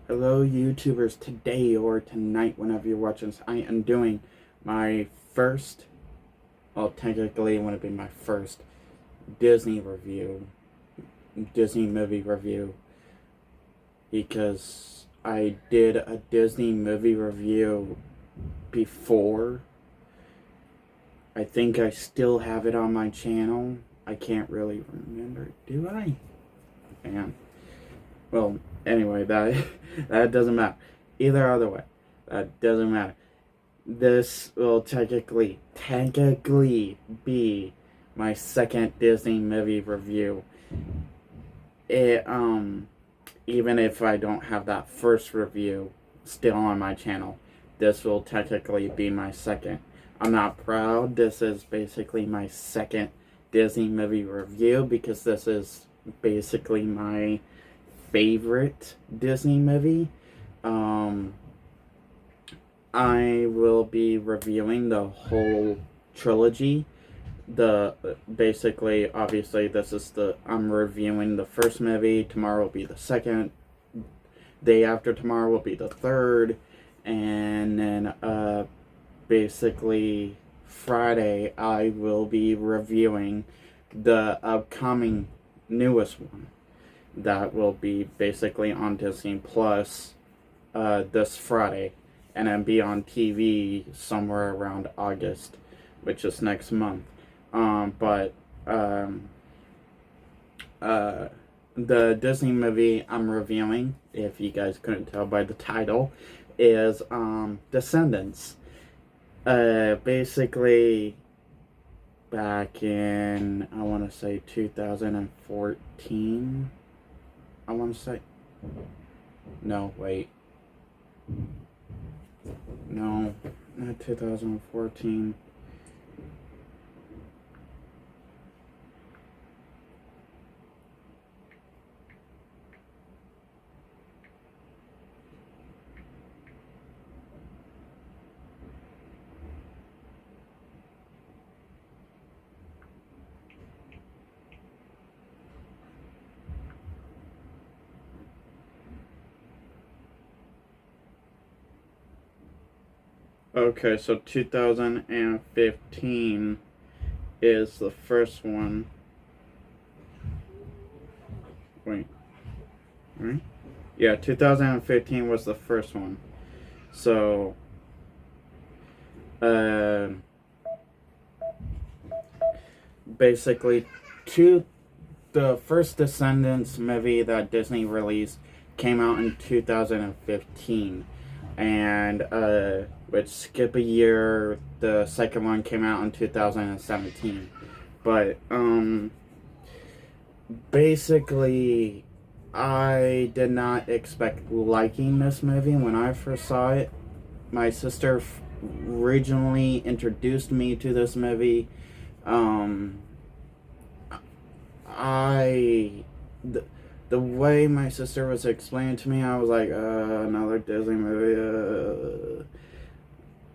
Hello, YouTubers. Today or tonight, whenever you're watching this, I am doing my first, well, technically, it wouldn't be my first Disney review, Disney movie review, because I did a Disney movie review before. I think I still have it on my channel. I can't really remember. Do I? Man. Well, anyway, that doesn't matter. Either other way, that doesn't matter. This will technically be my second Disney movie review. It even if I don't have that first review still on my channel, this will technically be my second. I'm not proud. This is basically my second Disney movie review because this is basically my favorite Disney movie. I will be reviewing the whole trilogy. Basically, obviously, I'm reviewing the first movie. Tomorrow will be the second. Day after tomorrow will be the third. And then, basically, Friday, I will be reviewing the upcoming newest one that will be basically on Disney Plus this Friday, and then be on TV somewhere around August, which is next month. The Disney movie I'm reviewing, if you guys couldn't tell by the title, is Descendants. Basically, back in, I want to say 2014. I want to say. No, wait. No, not 2014. Okay, so 2015 is the first one. Wait. Right? Yeah, 2015 was the first one. So, basically, the first Descendants movie that Disney released came out in 2015. And, which skip a year, the second one came out in 2017. But, basically, I did not expect liking this movie when I first saw it. My sister originally introduced me to this movie. The way my sister was explaining to me, I was like, another Disney movie.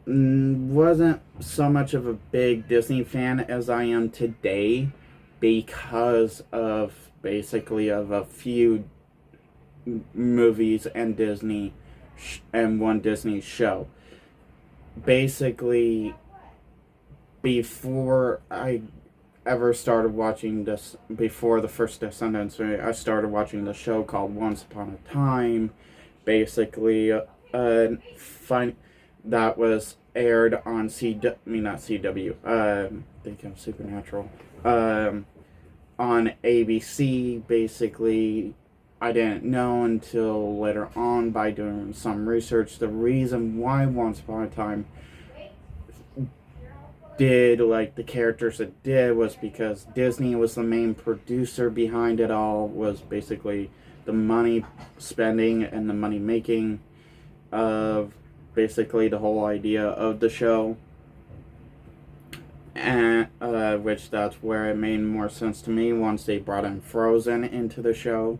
Wasn't so much of a big Disney fan as I am today because of basically of a few movies and and one Disney show. Basically, before I ever started watching this, before the first Descendants, I started watching the show called Once Upon a Time. Basically, that was aired on not CW. I think I'm Supernatural. On ABC. Basically, I didn't know until later on by doing some research the reason why Once Upon a Time did like the characters it did was because Disney was the main producer behind it all, was basically the money spending and the money making of basically the whole idea of the show, and which that's where it made more sense to me once they brought in Frozen into the show,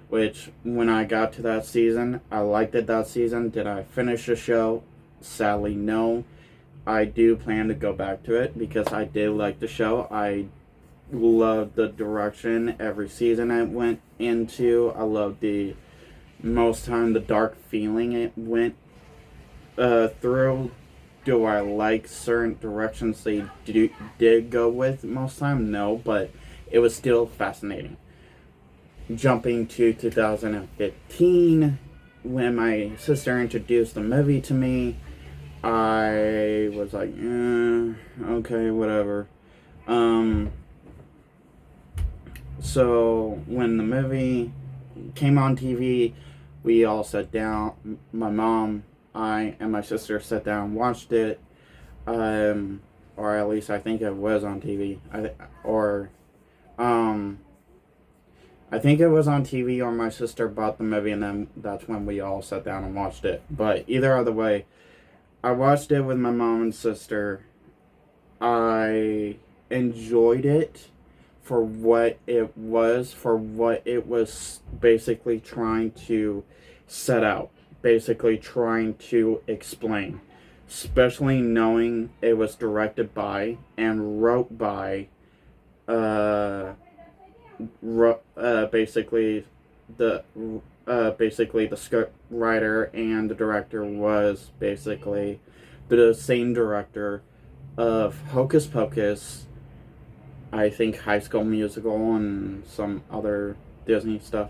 which when I got to that season, I liked it that season. Did I finish the show? Sadly, no. I do plan to go back to it because I did like the show. I loved the direction every season I went into. I loved the most time the dark feeling it went through. Do I like certain directions did go with most time? No, but it was still fascinating. Jumping to 2015, when my sister introduced the movie to me, I was like, okay, whatever. So when the movie came on TV, we all sat down. My mom, I, and my sister sat down and watched it. Or at least I think it was on TV. Um, I think it was on TV, or my sister bought the movie, and then that's when we all sat down and watched it. But either other way, I watched it with my mom and sister. I enjoyed it for what it was basically trying to set out, basically trying to explain, especially knowing it was directed by and wrote by basically the script writer and the director was basically the same director of Hocus Pocus, I think High School Musical, and some other Disney stuff.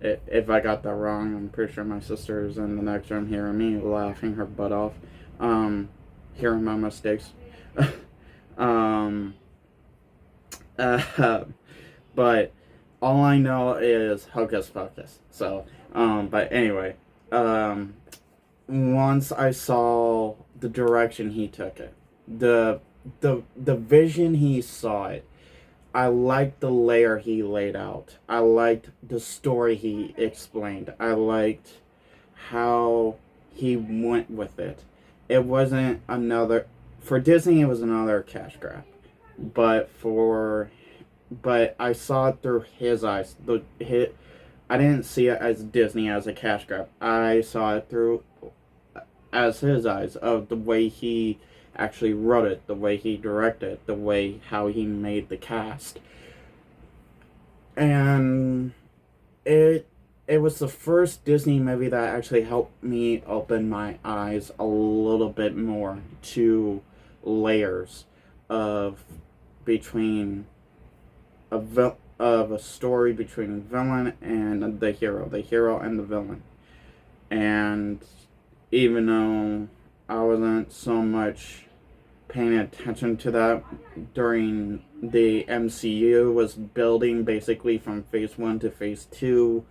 If I got that wrong, I'm pretty sure my sister's in the next room hearing me laughing her butt off, hearing my mistakes. um, but all I know is Hocus Pocus. So, but anyway, once I saw the direction he took it, the vision he saw it, I liked the layer he laid out. I liked the story he explained. I liked how he went with it. It wasn't another, for Disney it was another cash grab. But I saw it through his eyes. I didn't see it as Disney as a cash grab. I saw it through as his eyes, of the way he actually wrote it, the way he directed, the way how he made the cast. And it was the first Disney movie that actually helped me open my eyes a little bit more to layers of between of a story between the villain and the hero and the villain. And even though I wasn't so much paying attention to that during the MCU was building basically from phase 1 to phase 2,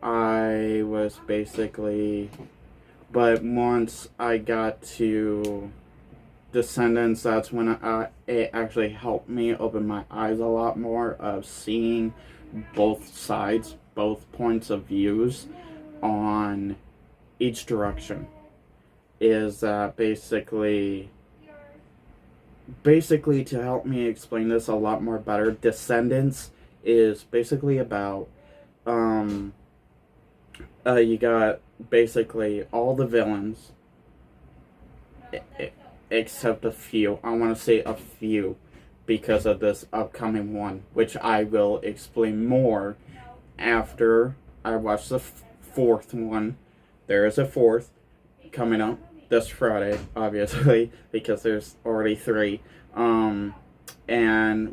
I was basically, but once I got to Descendants, that's when it actually helped me open my eyes a lot more of seeing both sides, both points of views on each direction. Is basically to help me explain this a lot more better, Descendants is basically about you got basically all the villains except a few. I want to say a few because of this upcoming one, which I will explain more after I watch the fourth one. There is a fourth coming up this Friday, obviously, because there's already 3. And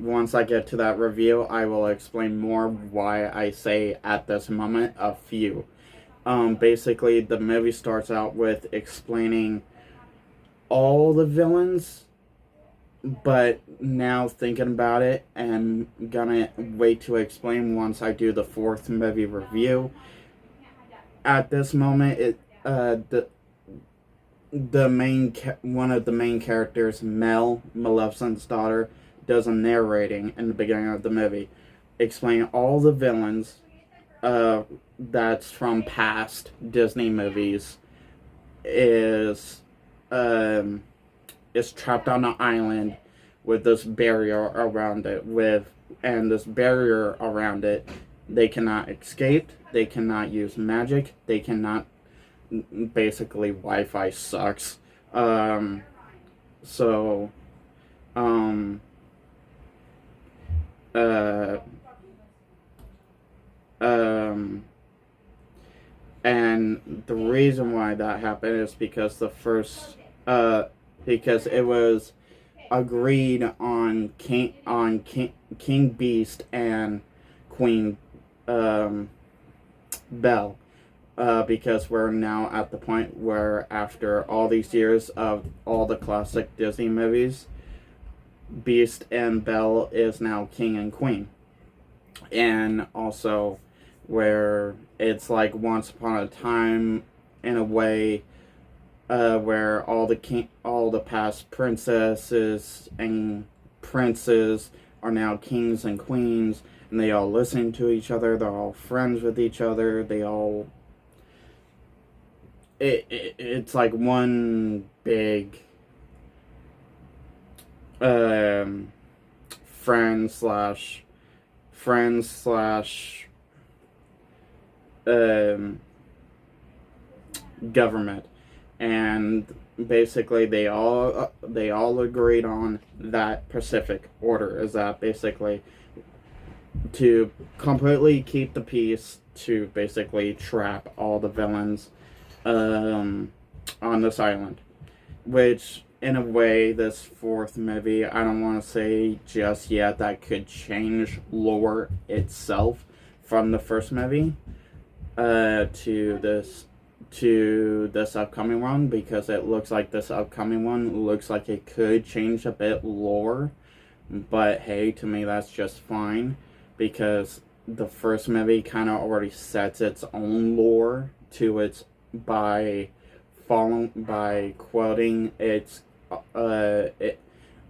once I get to that review, I will explain more why I say at this moment a few. Basically, the movie starts out with explaining all the villains, but now thinking about it, and gonna wait to explain once I do the 4th movie review. At this moment, one of the main characters, Mel, Maleficent's daughter, does a narrating in the beginning of the movie, explain all the villains that's from past Disney movies is trapped on an island with this barrier around it, they cannot escape, they cannot use magic, they cannot, basically Wi-Fi sucks. So And the reason why that happened is because because it was agreed on King Beast and Queen Belle. Because we're now at the point where, after all these years of all the classic Disney movies, Beast and Belle is now king and queen. And also, where it's like once upon a time, in a way, where all the past princesses and princes are now kings and queens, and they all listen to each other. They're all friends with each other. It's like one big friend slash government. And basically they all agreed on that Pacific order, is that basically to completely keep the peace, to basically trap all the villains on this island. Which, in a way, this fourth movie, I don't want to say just yet that could change lore itself from the first movie to this upcoming one, because it looks like this upcoming one looks like it could change a bit lore. But hey, to me that's just fine, because the first movie kind of already sets its own lore to its by quoting its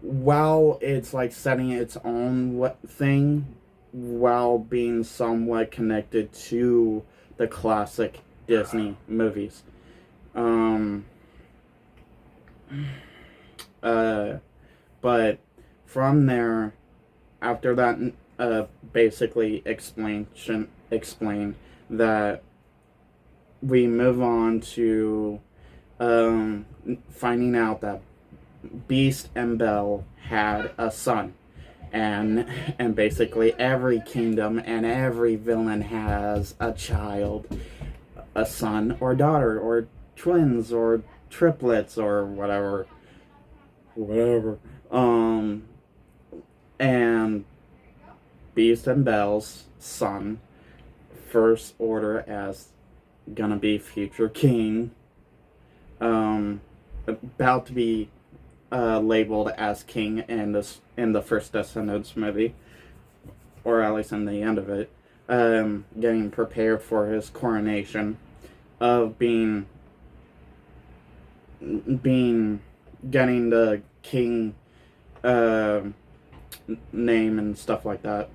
while it's like setting its own thing, while being somewhat connected to the classic Disney movies. But from there, after that, basically explain that we move on to finding out that Beast and Belle had a son. And basically every kingdom and every villain has a child, a son or daughter, or twins, or triplets, or whatever. And Beast and Belle's son, first order as gonna be future king, about to be labeled as king in the first Descendants movie, or at least in the end of it, getting prepared for his coronation, of getting the king name and stuff like that,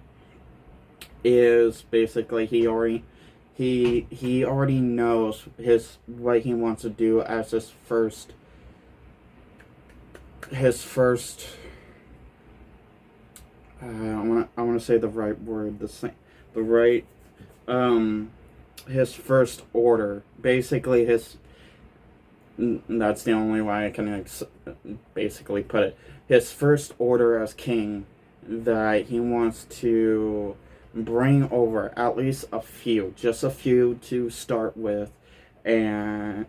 is basically he already knows what he wants to do as his first I want to say the right word, his first order, basically that's the only way I can basically put it, his first order as king, that he wants to bring over at least just a few to start with, and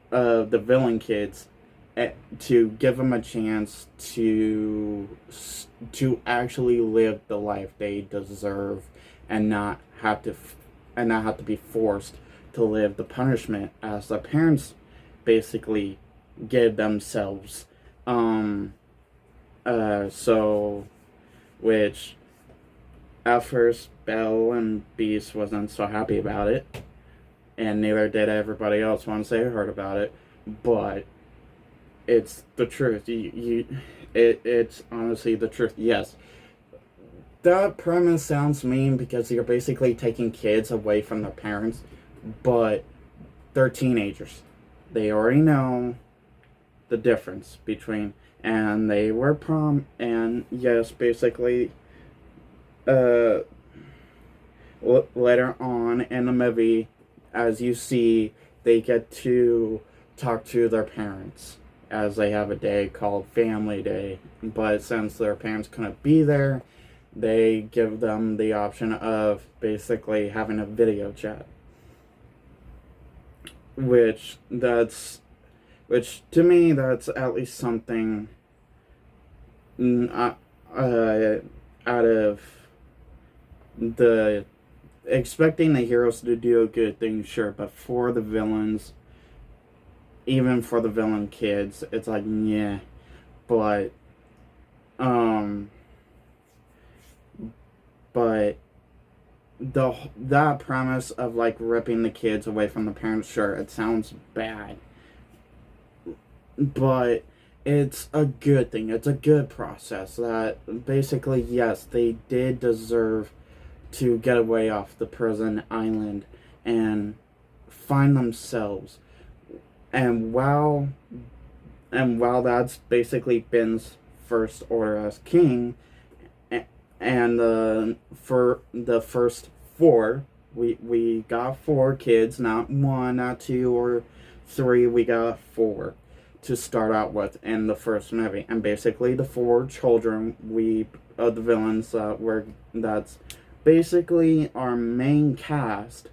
the villain kids, to give them a chance to actually live the life they deserve, and not have to be forced to live the punishment as their parents basically give themselves. Which at first Belle and Beast wasn't so happy about it, and neither did everybody else once they heard about it. But it's the truth. It's honestly the truth. Yes, that premise sounds mean, because you're basically taking kids away from their parents, but they're teenagers. They already know the difference between, and they were and yes, basically, later on in the movie, as you see, they get to talk to their parents, as they have a day called Family Day. But since their parents couldn't be there, they give them the option of basically having a video chat. which that's which to me that's at least something out of the expecting the heroes to do a good thing, sure, but for the villains, even for the villain kids, it's like, yeah, but um but that premise of like ripping the kids away from the parents, sure, it sounds bad, but it's a good thing. It's a good process that basically, yes, they did deserve to get away off the prison island and find themselves. And that's basically Ben's first order as king, and for the first four, we got four kids, not one, not two or three. We got four to start out with in the first movie, and basically the four children we of the villains that's basically our main cast.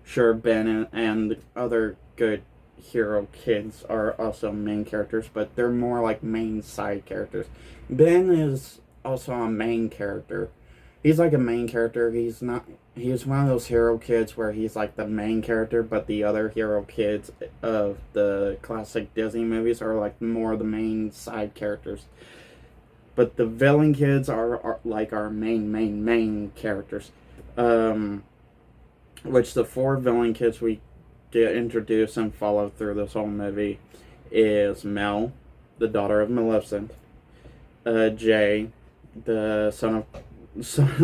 Sure, Ben and other good hero kids are also main characters, but they're more like main side characters. Ben is also a main character. He's like a main character. He's not. He's one of those hero kids where he's like the main character, but the other hero kids of the classic Disney movies are like more the main side characters. But the villain kids are like our main characters. Which the four villain kids we get introduced and follow through this whole movie is Mel, the daughter of Maleficent, Jay, the son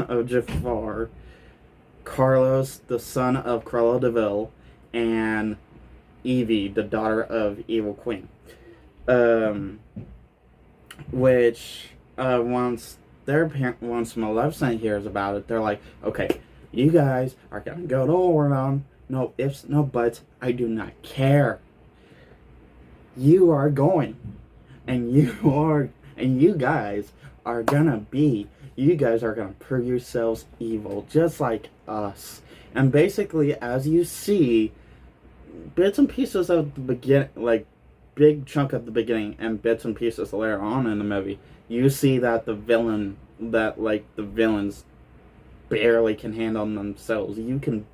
of Jafar, Carlos, the son of Cruella de Vil, and Evie, the daughter of Evil Queen. Which once once Maleficent hears about it, they're like, okay, you guys are gonna go to Oregon. No ifs, no buts. I do not care. You are going, and you guys are gonna prove yourselves evil, just like us. And basically, as you see, bits and pieces of the beginning, like big chunk of the beginning, and bits and pieces later on in the movie, you see that the villains barely can handle themselves. You can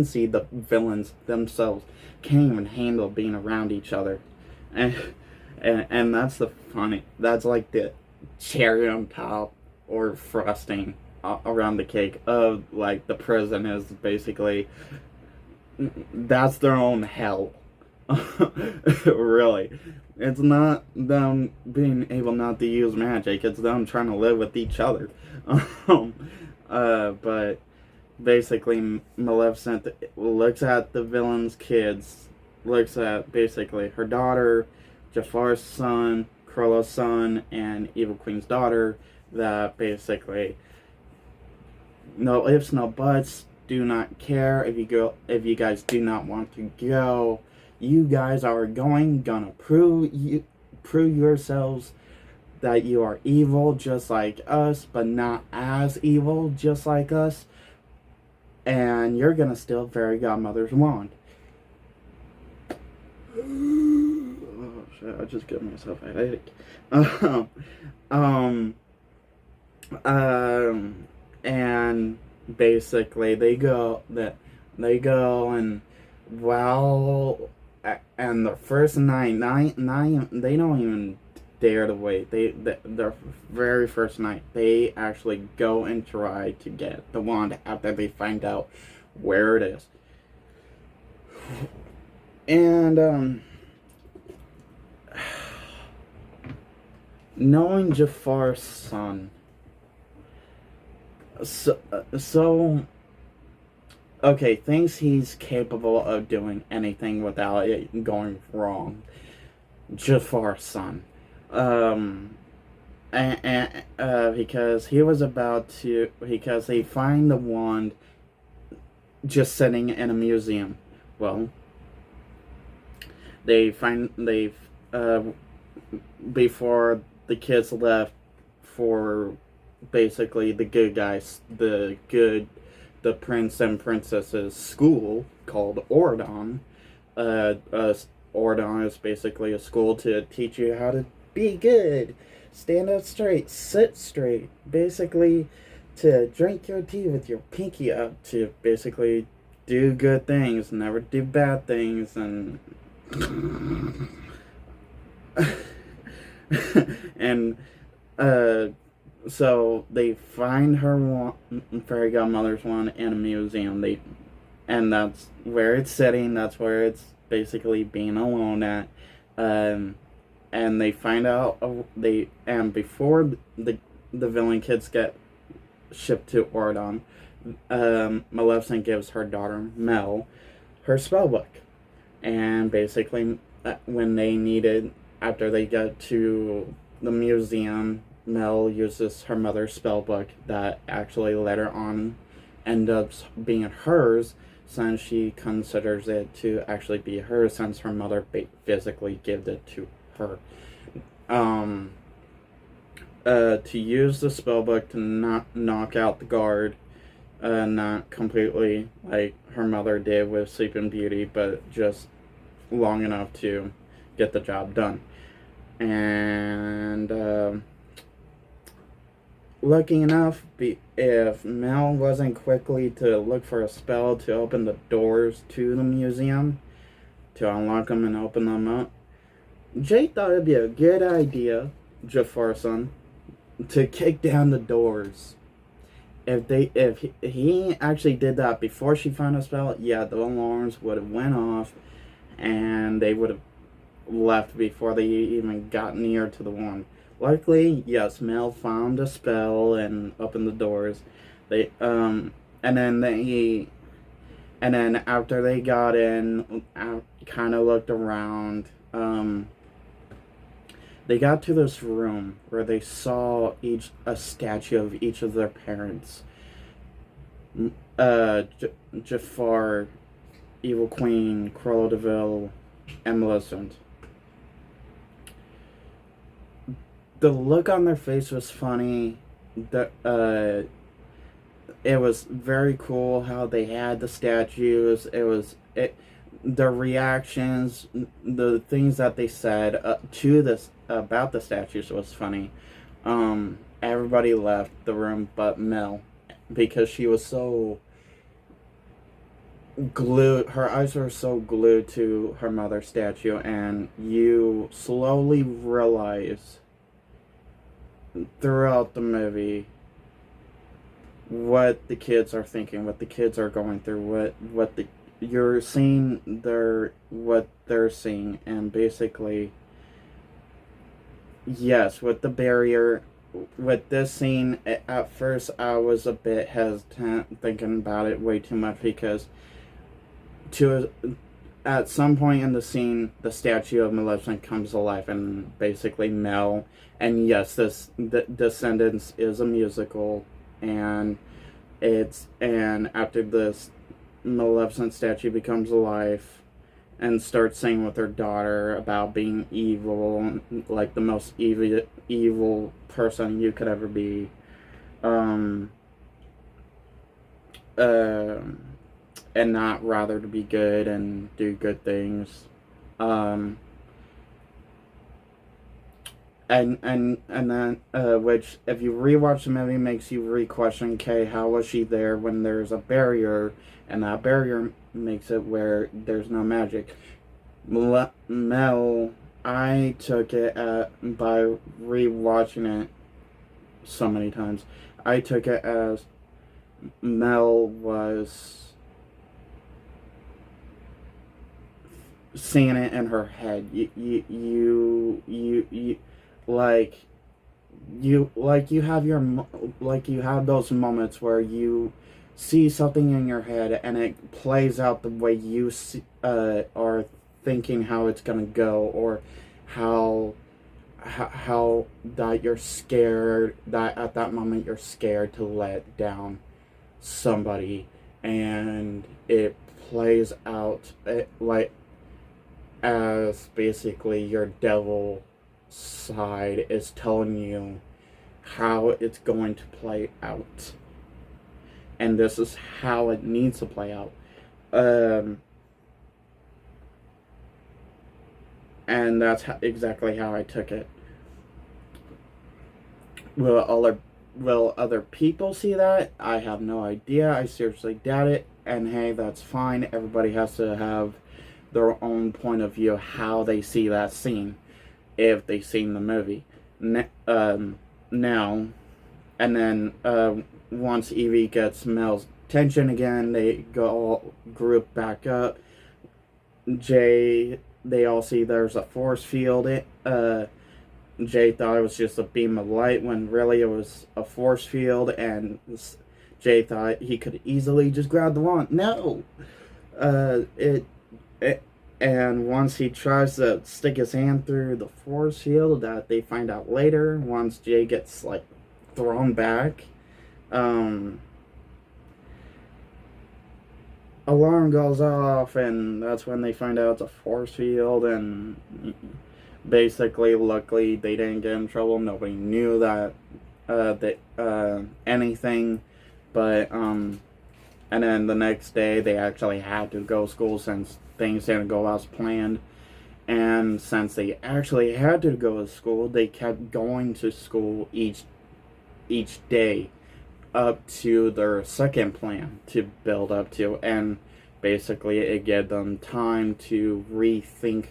see the villains themselves can't even handle being around each other, and that's like the cherry on top or frosting around the cake of like the prison is basically that's their own hell. Really, it's not them being able not to use magic, it's them trying to live with each other. But basically Maleficent looks at the villain's kids, looks at basically her daughter, Jafar's son, Cruella's son, and Evil Queen's daughter, that basically no ifs, no buts, do not care if you guys do not want to go. You guys are gonna prove yourselves that you are evil just like us, but not as evil just like us. And you're gonna steal Fairy Godmother's wand. Oh shit, I just gave myself a headache. And basically they go and and the first night, they don't even dare to wait. Their very first night, they actually go and try to get the wand after they find out where it is. And knowing Jafar's son, so okay, thinks he's capable of doing anything without it going wrong. Jafar's son. Because they find the wand just sitting in a museum. Well, before the kids left for basically the good guys, the prince and princess's school called Oregon, Ordon is basically a school to teach you how to be good, stand up straight, sit straight, basically to drink your tea with your pinky up, to basically do good things, never do bad things, and and uh, so they find her fairy godmother's one in a museum. And that's where it's sitting. That's where it's basically being alone at. Um, and they find out before the villain kids get shipped to Ordon, Maleficent gives her daughter Mel her spell book, and basically when they needed after they get to the museum, Mel uses her mother's spell book that actually later on end up being hers, since she considers it to actually be hers, since her mother physically gave it to her. To use the spellbook to not knock out the guard, not completely like her mother did with Sleeping Beauty, but just long enough to get the job done. And lucky enough, if Mel wasn't quickly to look for a spell to open the doors to the museum, to unlock them and open them up, Jay thought it'd be a good idea, Jafarson, to kick down the doors. If he actually did that before she found a spell, yeah, the alarms would have went off, and they would have left before they even got near to the one. Luckily, yes, Mel found a spell and opened the doors. And then after they got in, kind of looked around. They got to this room where they saw a statue of each of their parents. Jafar, Evil Queen, Cruella de Vil, and Maleficent. The look on their face was funny. It was very cool how they had the statues. Their reactions, the things that they said to this about the statues was funny. Everybody left the room but Mel, because she was so glued. Her eyes were so glued to her mother's statue, and you slowly realize throughout the movie what the kids are thinking, what the kids are going through, you're seeing what they're seeing. And basically, yes, with the barrier, with this scene, at first I was a bit hesitant thinking about it way too much, because at some point in the scene, the statue of Maleficent comes alive, and basically Mel, and yes, the Descendants is a musical, and after this, Maleficent statue becomes alive and starts saying with her daughter about being evil, like the most evil person you could ever be. And not rather to be good and do good things. And then which, if you rewatch the movie, makes you re-question, okay, how was she there when there's a barrier, and that barrier makes it where there's no magic. Mel, I took it by rewatching it so many times, I took it as Mel was seeing it in her head. You have those moments where you see something in your head and it plays out the way you are thinking how it's gonna go, or how that you're scared, that at that moment you're scared to let down somebody, and it plays out as basically your devil side is telling you how it's going to play out, and this is how it needs to play out. and that's exactly how I took it. Will other people see that? I have no idea. I seriously doubt it. And hey, that's fine. Everybody has to have their own point of view how they see that scene if they've seen the movie. Now, and then once Evie gets Mel's attention again, they go all group back up. They all see there's a force field. Jay thought it was just a beam of light when really it was a force field, and Jay thought he could easily just grab the wand. No, it and once he tries to stick his hand through the force field, that they find out later. Once Jay gets like thrown back, um, alarm goes off, and that's when they find out it's a force field, and basically, luckily, they didn't get in trouble. Nobody knew that anything, but and then the next day they actually had to go to school since things didn't go as planned. And since they actually had to go to school, they kept going to school each day up to their second plan to build up to, and basically it gave them time to rethink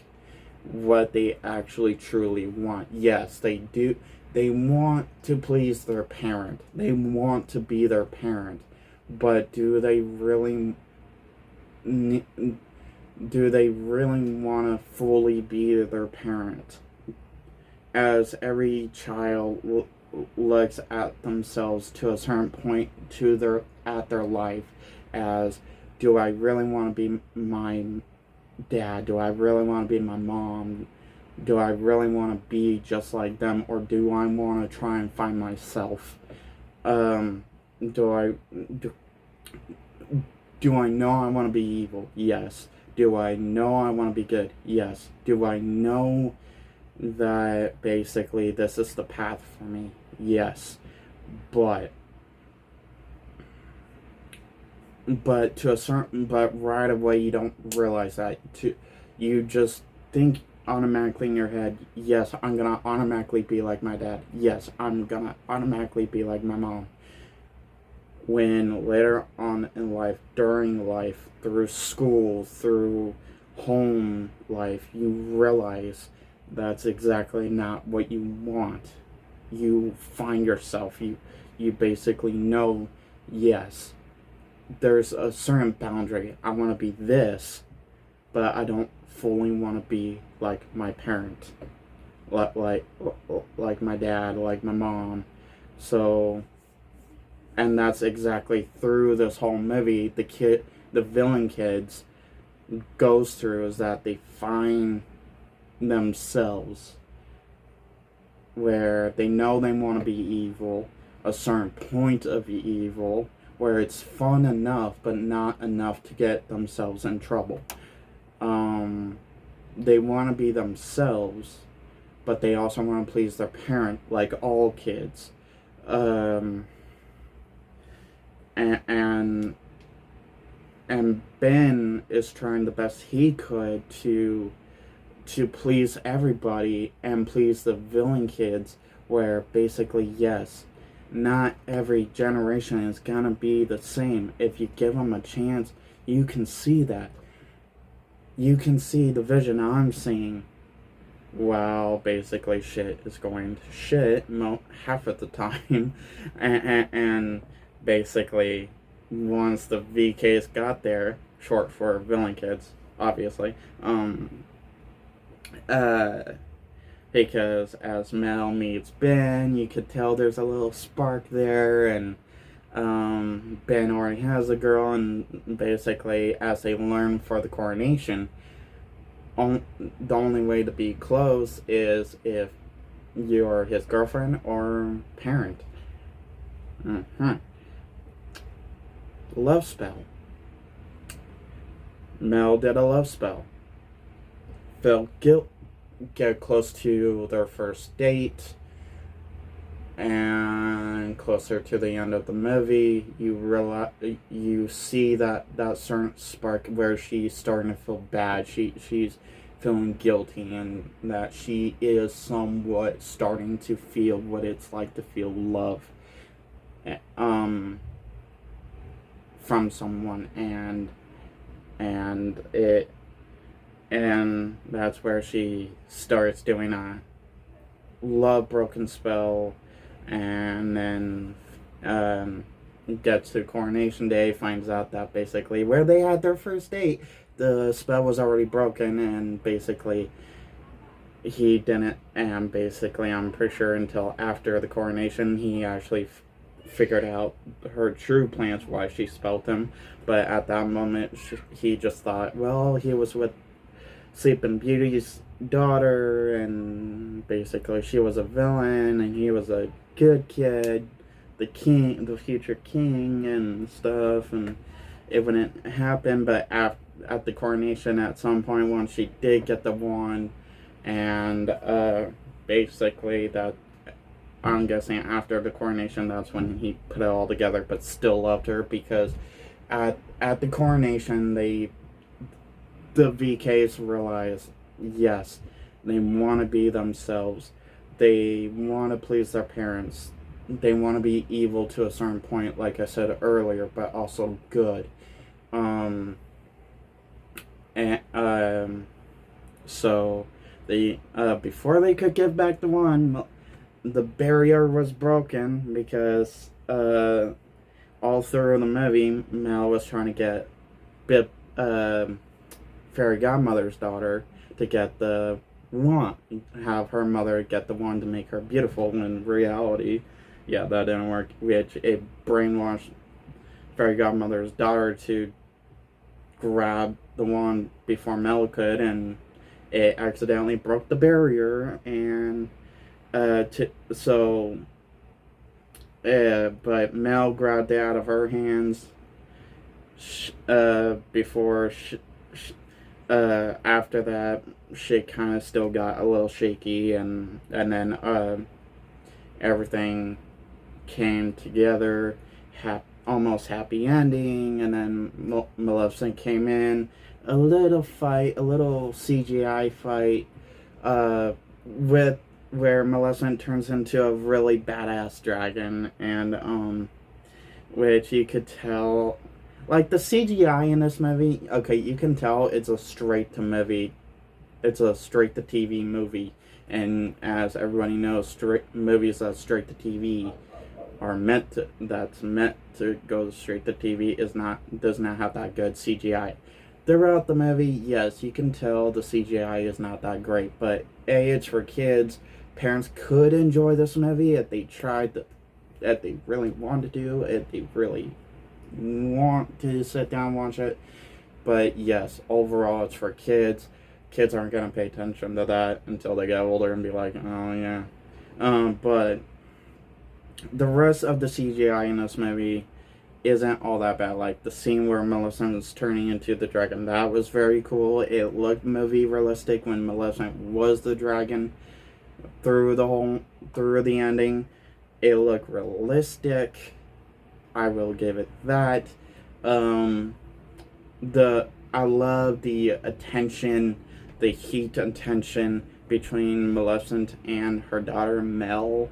what they actually truly want. Yes, they do. They want to please their parent. They want to be their parent. But do they really want to fully be their parent? As every child looks at themselves to a certain point at their life as, do I really want to be my dad? Do I really want to be my mom? Do I really want to be just like them, or do I want to try and find myself? Do I know I want to be evil? Yes. Do I know I want to be good? Yes. Do I know that basically this is the path for me? Yes. But right away you don't realize that. You just think automatically in your head, yes, I'm gonna automatically be like my dad. Yes, I'm gonna automatically be like my mom. When later on in life, during life, through school, through home life, you realize that's exactly not what you want. You find yourself, you basically know, yes, there's a certain boundary. I want to be this, but I don't fully want to be like my parent, like my dad, like my mom. So, and that's exactly through this whole movie, the villain kids goes through, is that they find themselves where they know they want to be evil, a certain point of evil, where it's fun enough but not enough to get themselves in trouble. They want to be themselves, but they also want to please their parent, like all kids. And Ben is trying the best he could to please everybody and please the villain kids, where basically, yes, not every generation is gonna be the same. If you give them a chance, you can see that. You can see the vision I'm seeing. While basically shit is going to shit half of the time, and basically once the VKs got there, short for villain kids, obviously, because as Mel meets Ben, you could tell there's a little spark there, and Ben already has a girl, and basically as they learn for the coronation, the only way to be close is if you're his girlfriend or parent. Love spell. Mel did a love spell. Felt guilt. Get close to their first date, and closer to the end of the movie, you see that certain spark where she's starting to feel bad. She's feeling guilty, and that she is somewhat starting to feel what it's like to feel love um from someone, and it and that's where she starts doing a love broken spell, and then gets to coronation day, finds out that basically where they had their first date, the spell was already broken, and basically he didn't, and basically I'm pretty sure until after the coronation he actually figured out her true plans, why she spelled him. But at that moment he just thought, well, he was with Sleeping Beauty's daughter, and basically she was a villain and he was a good kid, the king, the future king and stuff, and it wouldn't happen. But at the coronation, at some point, once she did get the wand, and basically that, I'm guessing after the coronation, that's when he put it all together, but still loved her, because at the coronation, the VKs realize, yes, they want to be themselves. They want to please their parents. They want to be evil to a certain point, like I said earlier, but also good. And so they before they could give back the wand, the barrier was broken, because all through the movie, Mel was trying to get Bip, fairy godmother's daughter, to get the wand, have her mother get the wand to make her beautiful. In reality, yeah, that didn't work, which it brainwashed fairy godmother's daughter to grab the wand before Mel could, and it accidentally broke the barrier, and but Mel grabbed it out of her hands before after that, she kind of still got a little shaky, and then everything came together, almost happy ending, and then Maleficent came in, a little CGI fight, with where Maleficent turns into a really badass dragon, and which you could tell, like the CGI in this movie, okay, you can tell it's a straight to TV movie, and as everybody knows, movies that straight to TV are meant to go straight to TV does not have that good CGI. Throughout the movie, yes, you can tell the CGI is not that great, but it's for kids. Parents could enjoy this movie if they if they really wanted to, if they really want to sit down and watch it. But yes, overall it's for kids. Kids aren't going to pay attention to that until they get older and be like, oh yeah. But the rest of the CGI in this movie isn't all that bad. Like the scene where Maleficent is turning into the dragon, that was very cool. It looked movie realistic when Maleficent was the dragon. Through the ending, it looked realistic. I will give it that. I love the attention, the heat and tension between Maleficent and her daughter Mel,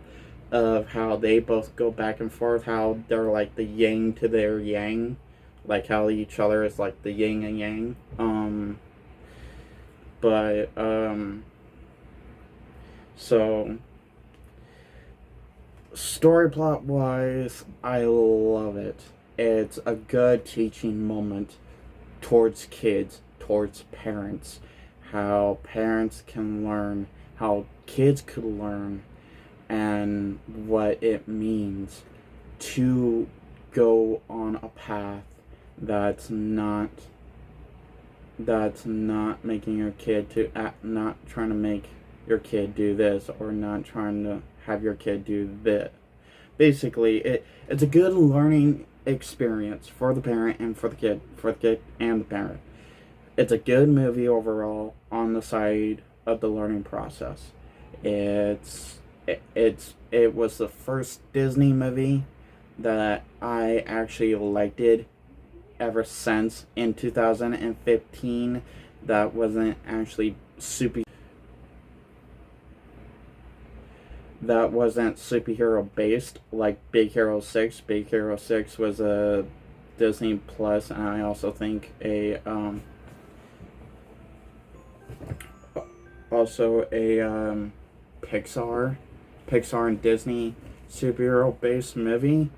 of how they both go back and forth, how they're like the yin to their yang, like how each other is like the yin and yang. So story plot wise, I love it. It's a good teaching moment towards kids, towards parents, how parents can learn, how kids could learn, and what it means to go on a path that's not making your kid to act, not trying to make your kid do this, or not trying to have your kid do this. Basically, it's a good learning experience for the parent and for the kid and the parent. It's a good movie overall on the side of the learning process. It was the first Disney movie that I actually liked it ever since in 2015. That wasn't actually super that wasn't superhero based like Big Hero 6. Big Hero 6 was a Disney Plus, and I also think a Pixar and Disney superhero based movie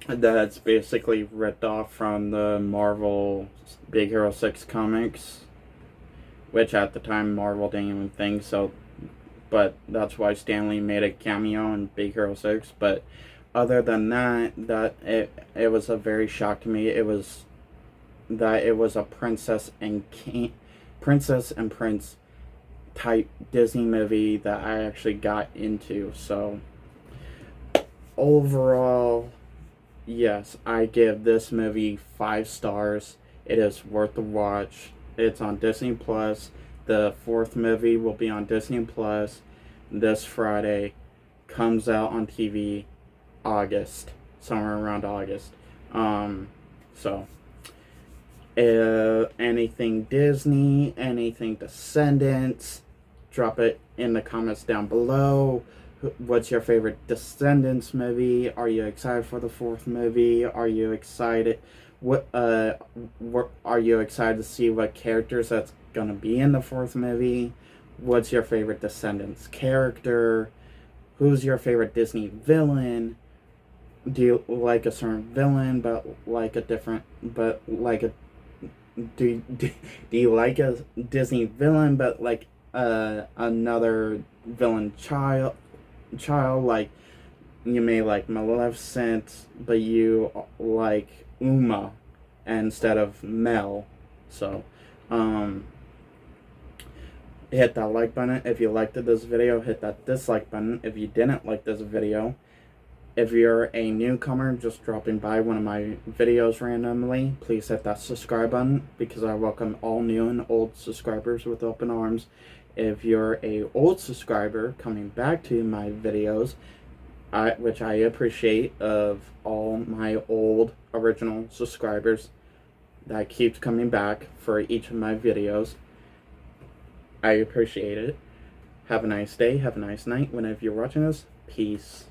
that's basically ripped off from the Marvel Big Hero 6 comics, which at the time Marvel didn't even think so, but that's why Stan Lee made a cameo in Big Hero 6. But other than that, it was a very shock to me. It was a princess and prince type Disney movie that I actually got into. So overall, yes, I give this movie 5 stars. It is worth the watch. It's on Disney Plus. The 4th movie will be on Disney Plus this Friday. Comes out on TV August, somewhere around August. So anything Disney, anything Descendants, drop it in the comments down below. What's your favorite Descendants movie? Are you excited for the 4th movie? Are you excited? Are you excited to see what characters that's gonna be in the 4th movie? What's your favorite Descendants character? Who's your favorite Disney villain? Do you like a certain villain, but like a different, but like a do you like a Disney villain, but like another villain child? Like you may like Maleficent, but you like Uma instead of Mel. So hit that like button if you liked this video. Hit that dislike button if you didn't like this video. If you're a newcomer just dropping by one of my videos randomly, please hit that subscribe button, because I welcome all new and old subscribers with open arms. If you're a old subscriber coming back to my videos, which I appreciate of all my old original subscribers that keeps coming back for each of my videos, I appreciate it. Have a nice day, have a nice night whenever you're watching this. Peace.